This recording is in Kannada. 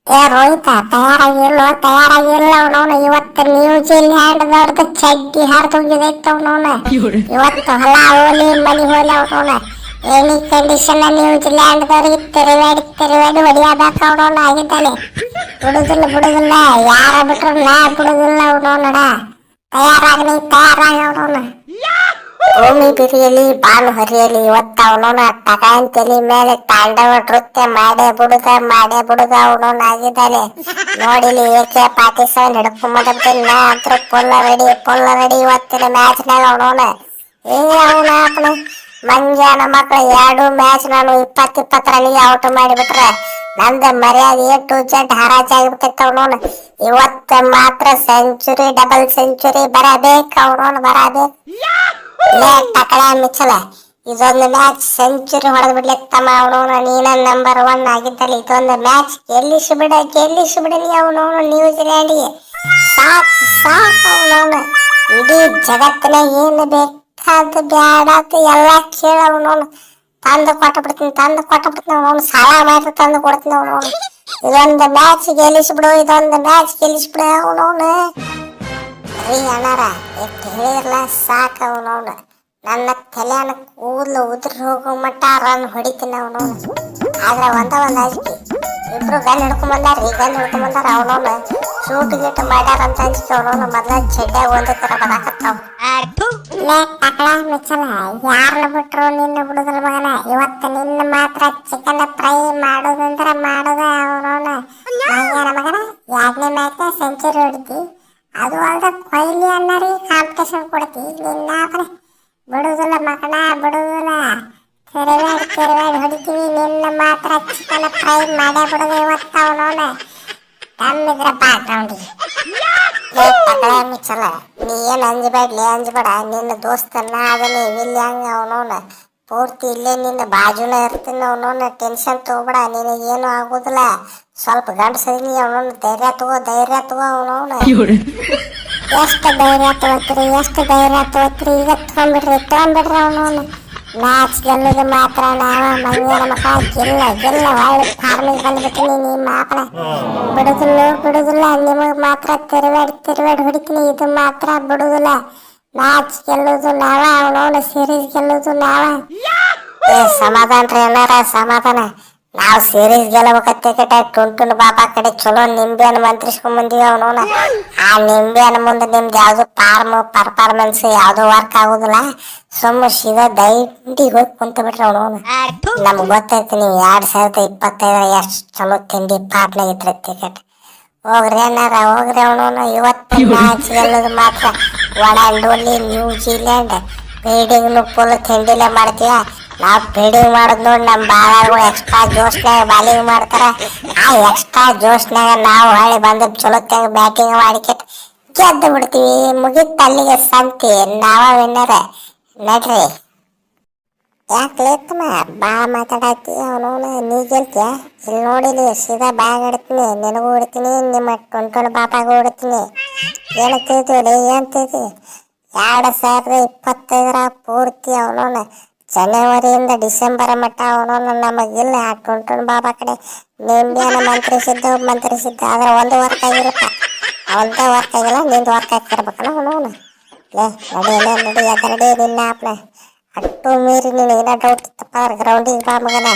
ಏ ರೋಹಿತ, ತಯಾರಾಗಿಲ್ಲ ಅವನವನು. ಇವತ್ತು ನ್ಯೂಜಿಲ್ಯಾಂಡ್ ಚಡ್ಡಿ ಹರಿದು ಹೋಗಿದೈತೆ ಅವನವನ. ಇವತ್ತು ಹೊಲ ಹೋಲಿ ಮನಿ ಹೋಲಿ ಅವನವನ. ಎನಿ ಕಂಡೀಷನ್ ನ್ಯೂಜಿಲ್ಯಾಂಡ್ದವ್ರಿಗೆ ತಿರುವಾಡಿ ಹೊಡಿಯಬೇಕು ಅವನವನ ಆಗಿದ್ದಾನೆ. ಬಿಡುದಿಲ್ಲ ಯಾರ ಬಿಟ್ರು ನಾ ಬಿಡುದಿಲ್ಲ ಅವನವನಡ. ತಯಾರಾಗ ಅವನವನ. ಭೂಮಿ ಬಿರಿಯಲಿ ಬಾನು ಹರಿಯಲಿ ಇವತ್ತ ಅವನವನ ಟಕಾನ್ ತಲೆ ಮೇಲೆ ತಾಂಡವ ನೃತ್ಯ ಮಾಡೇ ಬಿಡುಗ ಅವನವನ ಆಗಿದ್ದಾನೆ. ನೋಡಿಲಿ AK-47 ಹಿಡ್ಕೊಂಬಂದ್ರೆ ನಾ ಅಂತೂ ಪುಲ್ಲ ರೆಡಿ ಇವತ್ತಿನ ಮ್ಯಾಚ್ನಾಗ ಅವನವನ. ಅವನ ಅಪ್ಪನ ಮಂಗ್ಯಾನ ಮಕ್ಕಳು 2 ಮ್ಯಾಚ್ ನಾನು 20 ರನ್ನಿಗೆ ಔಟ್ ಮಾಡಿಬಿಟ್ರೆ ನಂದು ಮರ್ಯಾದೆ A to Z ಹರಾಜಾಗಿಬಿಟ್ಟೈತೆ ಅವನವನು. ಇವತ್ತು ಮಾತ್ರ ಸೆಂಚುರಿ, ಡಬಲ್ ಸೆಂಚುರಿ ಬರಬೇಕು ಅವನವನು, ಬರಬೇಕು. ಟಕಳ ಮಿಚ್ಚಲ, ಇದೊಂದು ಮ್ಯಾಚ್ ಸೆಂಚುರಿ ಹೊಡೆದು ಬಿಡ್ಲಿತ್ತಮ್ಮ ಅವನವನು. ನೀನ ನಂಬರ್ 1 ಆಗಿದ್ದಲ್ಲಿ ಇದೊಂದು ಮ್ಯಾಚ್ ಗೆಲ್ಲಿಸಿಬಿಡಲಿ ಅವನವನು ನ್ಯೂಜಿಲ್ಯಾಂಡಿಗೆ. ಸಾಕು ಅವನವನು. ಇಡೀ ಜಗತ್ತಿನ ಏನು ಬೇಕಾದ ಬ್ಯಾಡಾತ ಎಲ್ಲ ಕೇಳ ಅವನವನು. ತಂದು ಕೊಟ್ಟಬಿಡ್ತೀನಿ ಅವನವನು. ಸಾಲ ಮಾಡಿ ತಂದು ಕೊಡ್ತೀನಿ ಅವನವನು. ಇದೊಂದು ಮ್ಯಾಚ್ ಗೆಲ್ಲಿಸ್ಬಿಡು ಅವನವನು. ರೀ ಅಣ್ಣಾರ ಎಷ್ಟು ಹೇಳಿರಲ್ಲ ಸಾಕು ಅವನವನು. ನನ್ನ ತಲೆಯನ್ನ ಕೂದಲು ಉದುರಿ ಹೋಗೋ ಮಟ್ಟ ರನ್ ಹೊಡಿತೀನಿ ಅವನವನು. ಆದ್ರೆ ಒಂದು ಅಂಜಿಕೆ, ಇಬ್ರು ಗನ್ ಹಿಡ್ಕೊಂಬಂದಾರ ಅವನವನು. ಶೂಟ್ ಗೀಟ್ ಮಾಡ್ಯಾರ ಅಂತ ಅಂಜಿಕೆ ಅವನವನು. ಮೊದಲ ಚಡ್ಡ್ಯಾಗ ಒಂದೇ ತರ ಬರಾಕತ್ತಾವ. ಟಕಳ ಮಿಚ್ಚಲ, ಯಾರನ್ನ ಬಿಟ್ರು ನಿನ್ನ ಬಿಡುದಿಲ್ಲ ಮಗನ. ಇವತ್ತು ನಿನ್ನ ಮಾತ್ರ ಚಿಕನ್ ಫ್ರೈ ಮಾಡೋದಂದ್ರೆ ಮಾಡೋದ ಅವನವನ. ಮಗನ 2ನೇ ಮ್ಯಾಚ್ ಸೆಂಚುರಿ ಹೊಡಿತಿ, ಅದು ಅಲ್ದ ಕೊಹ್ಲಿ ಅಣ್ಣರಿಗೆ ಕಾಂಪಿಟೇಷನ್ ಕೊಡ್ತಿ. ನಿನ್ನ ಬಿಡುದಿಲ್ಲ ಮಗನ, ಬಿಡುದಿಲ್ಲ. ತಿರುವಾಡಿ ಹೊಡಿತೀವಿ. ನಿನ್ನ ಮಾತ್ರ ಚಿಕನ್ ಫ್ರೈ ಮಾಡೇ ಬಿಡುದು ಇವತ್ತು ಅವನವನ. ತಮ್ಮಿದ್ರ ಬ್ಯಾಕ್ಗ್ರೌಂಡಿಗೆ ಮಿಚ್ಚಲ್ಲ, ನೀ ಏನು ಅಂಜಬೇಡ. ನಿನ್ನ ದೋಸ್ತನ್ನ ಅದನ್ನೇ ಇಲ್ಲಿ ಹಂಗ ಅವನವನ. ಪೂರ್ತಿ ಇಲ್ಲೇ ನಿನ್ನ ಬಾಜುನ ಇರ್ತೀನಿ ಅವನವನ. ಟೆನ್ಷನ್ ತಗೋಬೇಡ, ನಿನಗೇನು ಆಗೋದಿಲ್ಲ. ಸ್ವಲ್ಪ ಗಂಡಸರಿ ಅವನವನು. ಧೈರ್ಯ ತಗೋ ಅವನವನ. ಎಷ್ಟು ಧೈರ್ಯ ತಗೋತ್ರಿ ಈಗ ತಗೊಂಡ್ಬಿಡ್ರಿ ಅವನವನು. ಮ್ಯಾಚ್ ಗೆಲ್ಲೋದು ಮಾತ್ರ ನಾವ ಮಂಗ್ಯನ ಮಕ್ಕ. ಗೆಲ್ಲ ಒಳ್ಳೆ ಫಾರ್ಮಿಗೆ ಬಂದ್ಬಿಡ್ತೀನಿ. ನಿಮ್ಮ ಮಾಪನ ಬಿಡುದಿಲ್ಲ. ನಿಮಗೆ ಮಾತ್ರ ತಿರುವಾಡಿ ಹೊಡಿತೀನಿ. ಇದು ಮಾತ್ರ ಬಿಡುದಿಲ್ಲ. ಮ್ಯಾಚ್ ಗೆಲ್ಲೋದು ನಾವ ಅವನವನು. ಸೀರೀಸ್ ಗೆಲ್ಲೋದು ನಾವ. ಸಮಾಧಾನ ರೀ ಅಣ್ಣಾರ, ಸಮಾಧಾನ. ನಾವು ಸೀರೀಸ್ ಗೆಲ್ಲಬೇಕತ್ತೆ ಟುಂಟುನ್ ಬಾಬಾ ಕಡೆ ಚಲೋ ನಿಂಬೆಯನ್ನು ಮಂತ್ರಿಸ್ಕೊಂಡ್ ಬಂದೀವಿ ಅವನವನ. ಆ ನಿಂಬೆಯನ್ನು ಮುಂದೆ ನಿಮ್ದು ಯಾವ್ದು ಪರ್ಫಾರ್ಮೆನ್ಸ್ ಯಾವ್ದು ವರ್ಕ್ ಆಗುದಿಲ್ಲ. ಸೀದಾ ದಂಡಿಗೆ ಹೋಗಿ ಕುಂತ ಬಿಟ್ರಿ ಅವನವನು. ನಮ್ಗೆ ಗೊತ್ತೈತಿ ನೀವು 2025 ಎಷ್ಟು ಚಲೋ ತಿಂಡಿ ಪಾಟ್ನಾಗ ಇದ್ರಿ ಟಿಕೆಟ್. ಹೋಗ್ರಿ ಅಣ್ಣಾರ ಅವನವನು. ಇವತ್ತು ಮ್ಯಾಚ್ ಗೆಲ್ಲೋದು ಮಾತ್ರ ಒಳಂಡೋಲಿ ನ್ಯೂಜಿಲ್ಯಾಂಡ್. ಫೀಲ್ಡಿಂಗ್ನು ಫುಲ್ ತಿಂಡಿಲೇ ಮಾಡ್ತೀವ ನಾವು. ಫೀಲ್ಡಿಂಗ್ ಮಾಡೋದು ನೋಡಿ ನಮ್ಮ ಬಾಳಗಳು ಎಕ್ಸ್ಟ್ರಾ ಜೋಶ್ನಾಗ ಬಾಲಿಂಗ್ ಮಾಡ್ತಾರ. ಆ ಎಕ್ಸ್ಟ್ರಾ ಜೋಶ್ನಾಗ ನಾವು ಹೊಳ್ಳಿ ಬಂದು ಚಲೋ ತಂಗ ಬ್ಯಾಟಿಂಗ್ ಮಾಡಿಕೆ ಗೆದ್ದು ಬಿಡ್ತೀವಿ. ಮುಗಿತು ಅಲ್ಲಿಗೆ ಸಂತಿ, ನಾವ ವಿನ್ನರ. ನಡ್ರಿ. ಯಾಕೆ ಲೇತಮ್ಮ ಭಾಳ ಮಾತಾಡತ್ತಿ ಅವನವನು. ನೀ ಗೆಲ್ತೀಯ? ಇಲ್ಲಿ ನೋಡಿಲಿ ಸೀದಾ ಬ್ಯಾಗ್ ಇಡ್ತೀನಿ, ನಿನಗೂ ಹೊಡ್ತೀನಿ, ನಿಮ್ಮ ಟುಂಟುನ ಬಾಪಾಗೂ ಹೊಡ್ತೀನಿ. ಏನು ತಿಳಿತೀವಿ 2025 ಪೂರ್ತಿ ಅವನವನು. ಜನವರಿಯಿಂದ ಡಿಸೆಂಬರ್ ಮಟ್ಟ ಅವನವನು ನಮಗಿಲ್ಲ. ಆ ಟುಂಟುನ ಬಾಬಾ ಕಡೆ ನಿಂಬೆಯನ್ನು ಮಂತ್ರಿಸಿದ್ದ ಆದ್ರೆ ಒಂದು ವರ್ಕ್ ಆಗಿಲ್ಲಪ್ಪ. ಅವಂದೇ ವರ್ಕ್ ಆಗಿಲ್ಲ, ನಿಂದು ವರ್ಕ್ ಆಗಿರ್ಬೇಕಲ್ಲ ಅವನವನು. ನಡಿ ನಿನ್ನ ಅಪ್ನ. ಅಟ್ಟು ಮೀರಿ ನೀನು ಏನೋ ಡೌಟ್ ಇತ್ತಪ್ಪ ಗ್ರೌಂಡಿಗೆ ಬಾ ಮಗನ.